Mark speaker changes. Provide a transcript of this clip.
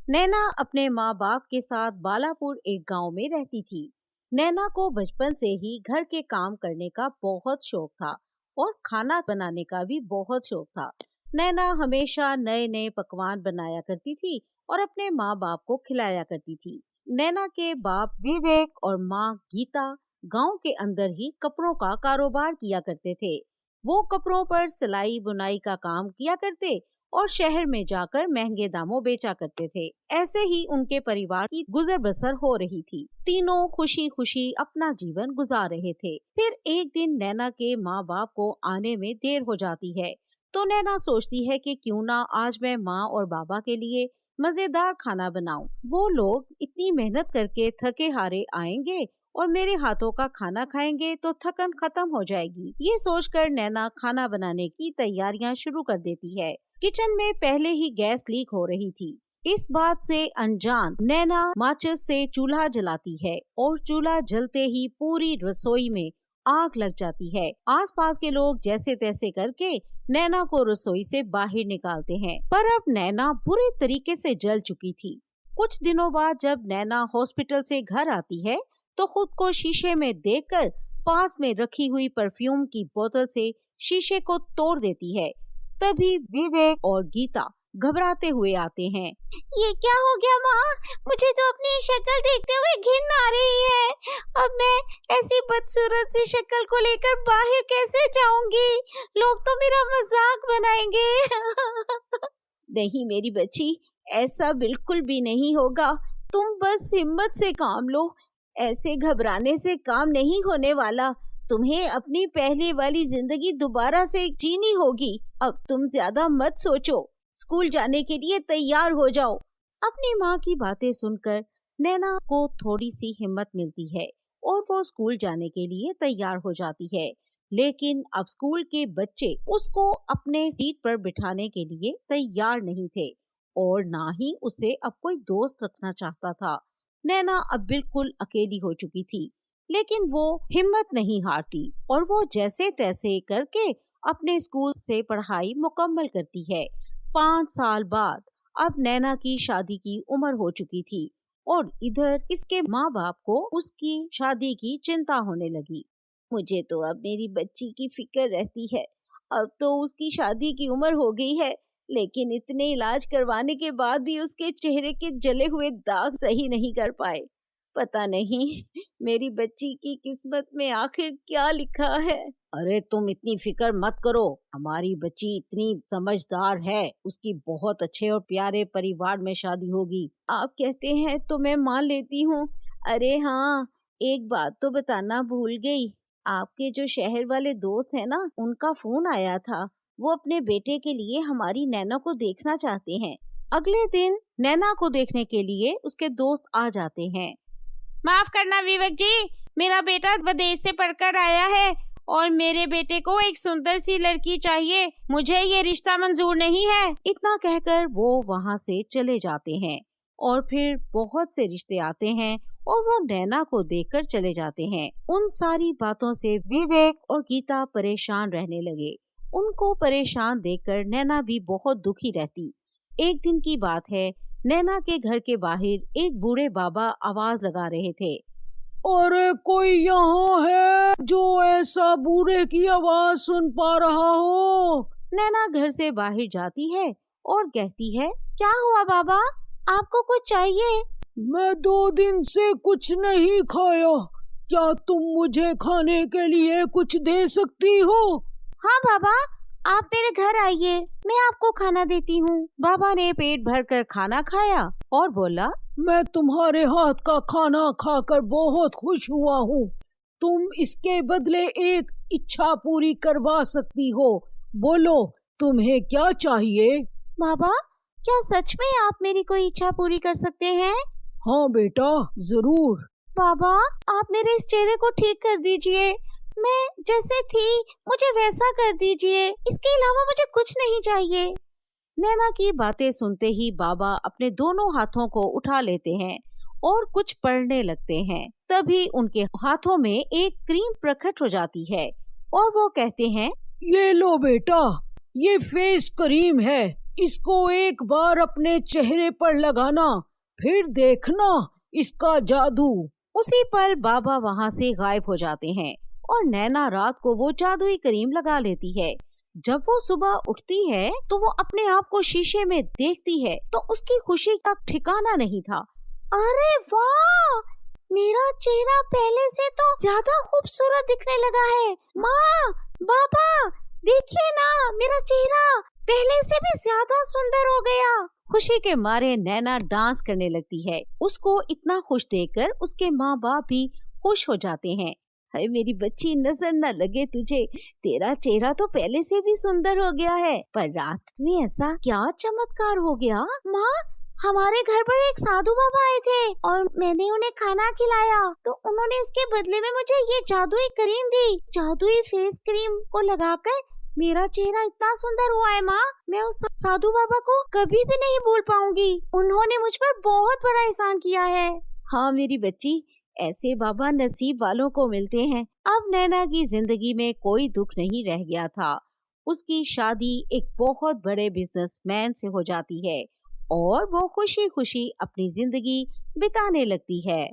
Speaker 1: नैना अपने माँ बाप के साथ बालापुर एक गांव में रहती थी। नैना को बचपन से ही घर के काम करने का बहुत शौक था और खाना बनाने का भी बहुत शौक था। नैना हमेशा नए नए पकवान बनाया करती थी और अपने माँ बाप को खिलाया करती थी। नैना के बाप विवेक और माँ गीता गांव के अंदर ही कपड़ों का कारोबार किया करते थे। वो कपड़ों पर सिलाई बुनाई का काम किया करते और शहर में जाकर महंगे दामों बेचा करते थे। ऐसे ही उनके परिवार की गुजर बसर हो रही थी। तीनों खुशी खुशी अपना जीवन गुजार रहे थे। फिर एक दिन नैना के माँ बाप को आने में देर हो जाती है, तो नैना सोचती है कि क्यों ना आज मैं माँ और बाबा के लिए मजेदार खाना बनाऊं। वो लोग इतनी मेहनत करके थके हारे आएंगे और मेरे हाथों का खाना खाएंगे तो थकन खत्म हो जाएगी। ये सोचकर नैना खाना बनाने की तैयारियां शुरू कर देती है। किचन में पहले ही गैस लीक हो रही थी। इस बात से अनजान नैना माचिस से चूल्हा जलाती है और चूल्हा जलते ही पूरी रसोई में आग लग जाती है। आसपास के लोग जैसे तैसे करके नैना को रसोई से बाहर निकालते हैं, पर अब नैना बुरी तरीके से जल चुकी थी। कुछ दिनों बाद जब नैना हॉस्पिटल से घर आती है, तो खुद को शीशे में देखकर पास में रखी हुई परफ्यूम की बोतल से शीशे को तोड़ देती है। तभी विवेक और गीता घबराते हुए आते हैं। ये क्या हो गया माँ? मुझे तो अपनी शक्ल देखते हुए घिन आ रही है। अब मैं ऐसी बदसूरत सी शक्ल को लेकर बाहर कैसे जाऊंगी? लोग तो मेरा मजाक बनाएंगे। नहीं मेरी बच्ची, ऐसा बिल्कुल भी नहीं होगा। तुम बस हिम्मत से काम लो। ऐसे घबराने से काम नहीं होने वाला। तुम्हें अपनी पहले वाली जिंदगी दोबारा से जीनी होगी। अब तुम ज्यादा मत सोचो, स्कूल जाने के लिए तैयार हो जाओ। अपनी माँ की बातें सुनकर नैना को थोड़ी सी हिम्मत मिलती है और वो स्कूल जाने के लिए तैयार हो जाती है। लेकिन अब स्कूल के बच्चे उसको अपने सीट पर बिठाने के लिए तैयार नहीं थे और ना ही उसे अब कोई दोस्त रखना चाहता था। नैना अब बिल्कुल अकेली हो चुकी थी, लेकिन वो हिम्मत नहीं हारती और वो जैसे तैसे करके अपने स्कूल से पढ़ाई मुकम्मल करती है। 5 साल बाद अब नैना की शादी की उम्र हो चुकी थी और इधर इसके माँ बाप को उसकी शादी की चिंता होने लगी। मुझे तो अब मेरी बच्ची की फिक्र रहती है। अब तो उसकी शादी की उम्र हो गई है, लेकिन इतने इलाज करवाने के बाद भी उसके चेहरे के जले हुए दाग सही नहीं कर पाए। पता नहीं मेरी बच्ची की किस्मत में आखिर क्या लिखा है। अरे तुम इतनी फिक्र मत करो, हमारी बच्ची इतनी समझदार है, उसकी बहुत अच्छे और प्यारे परिवार में शादी होगी। आप कहते हैं तो मैं मान लेती हूँ। अरे हाँ, एक बात तो बताना भूल गई। आपके जो शहर वाले दोस्त है ना, उनका फोन आया था। वो अपने बेटे के लिए हमारी नैना को देखना चाहते हैं। अगले दिन नैना को देखने के लिए उसके दोस्त आ जाते हैं। माफ करना विवेक जी, मेरा बेटा विदेश से पढ़कर आया है और मेरे बेटे को एक सुंदर सी लड़की चाहिए। मुझे ये रिश्ता मंजूर नहीं है। इतना कहकर वो वहाँ से चले जाते हैं और फिर बहुत से रिश्ते आते हैं और वो नैना को देखकर चले जाते हैं। उन सारी बातों से विवेक और गीता परेशान रहने लगे। उनको परेशान देखकर नैना भी बहुत दुखी रहती। एक दिन की बात है, नैना के घर के बाहर एक बूढ़े बाबा आवाज लगा रहे थे।
Speaker 2: अरे कोई यहाँ है जो ऐसा बूढ़े की आवाज सुन पा रहा हो?
Speaker 1: नैना घर से बाहर जाती है और कहती है, क्या हुआ बाबा, आपको कुछ चाहिए?
Speaker 2: मैं 2 दिन से कुछ नहीं खाया, क्या तुम मुझे खाने के लिए कुछ दे सकती हो?
Speaker 1: हाँ बाबा, आप मेरे घर आइए, मैं आपको खाना देती हूँ। बाबा ने पेट भरकर खाना खाया और बोला,
Speaker 2: मैं तुम्हारे हाथ का खाना खाकर बहुत खुश हुआ हूँ। तुम इसके बदले एक इच्छा पूरी करवा सकती हो। बोलो, तुम्हें क्या चाहिए?
Speaker 1: बाबा, क्या सच में आप मेरी कोई इच्छा पूरी कर सकते हैं?
Speaker 2: हाँ बेटा, जरूर।
Speaker 1: बाबा, आप मेरे इस चेहरे को ठीक कर दीजिए। मैं जैसे थी मुझे वैसा कर दीजिए। इसके अलावा मुझे कुछ नहीं चाहिए। नैना की बातें सुनते ही बाबा अपने दोनों हाथों को उठा लेते हैं और कुछ पढ़ने लगते हैं। तभी उनके हाथों में एक क्रीम प्रकट हो जाती है और वो कहते हैं,
Speaker 2: ये लो बेटा, ये फेस क्रीम है। इसको एक बार अपने चेहरे पर लगाना, फिर देखना इसका जादू।
Speaker 1: उसी पल बाबा वहां से गायब हो जाते हैं और नैना रात को वो जादुई क्रीम लगा लेती है। जब वो सुबह उठती है तो वो अपने आप को शीशे में देखती है तो उसकी खुशी का ठिकाना नहीं था। अरे वाह! मेरा चेहरा पहले से तो ज्यादा खूबसूरत दिखने लगा है। माँ, पापा, देखिए ना, मेरा चेहरा पहले से भी ज्यादा सुंदर हो गया। खुशी के मारे नैना डांस करने लगती है। उसको इतना खुश देखकर उसके माँ बाप भी खुश हो जाते हैं। हाय मेरी बच्ची, नजर न लगे तुझे, तेरा चेहरा तो पहले से भी सुंदर हो गया है। पर रात में ऐसा क्या चमत्कार हो गया? माँ, हमारे घर पर एक साधु बाबा आए थे और मैंने उन्हें खाना खिलाया तो उन्होंने उसके बदले में मुझे ये जादुई क्रीम दी। जादुई फेस क्रीम को लगाकर मेरा चेहरा इतना सुंदर हुआ है माँ, मैं उस साधु बाबा को कभी भी नहीं भूल पाऊंगी। उन्होंने मुझ पर बहुत बड़ा एहसान किया है। हाँ मेरी बच्ची, ऐसे बाबा नसीब वालों को मिलते हैं। अब नैना की जिंदगी में कोई दुख नहीं रह गया था। उसकी शादी एक बहुत बड़े बिजनेसमैन से हो जाती है और वो खुशी खुशी अपनी जिंदगी बिताने लगती है।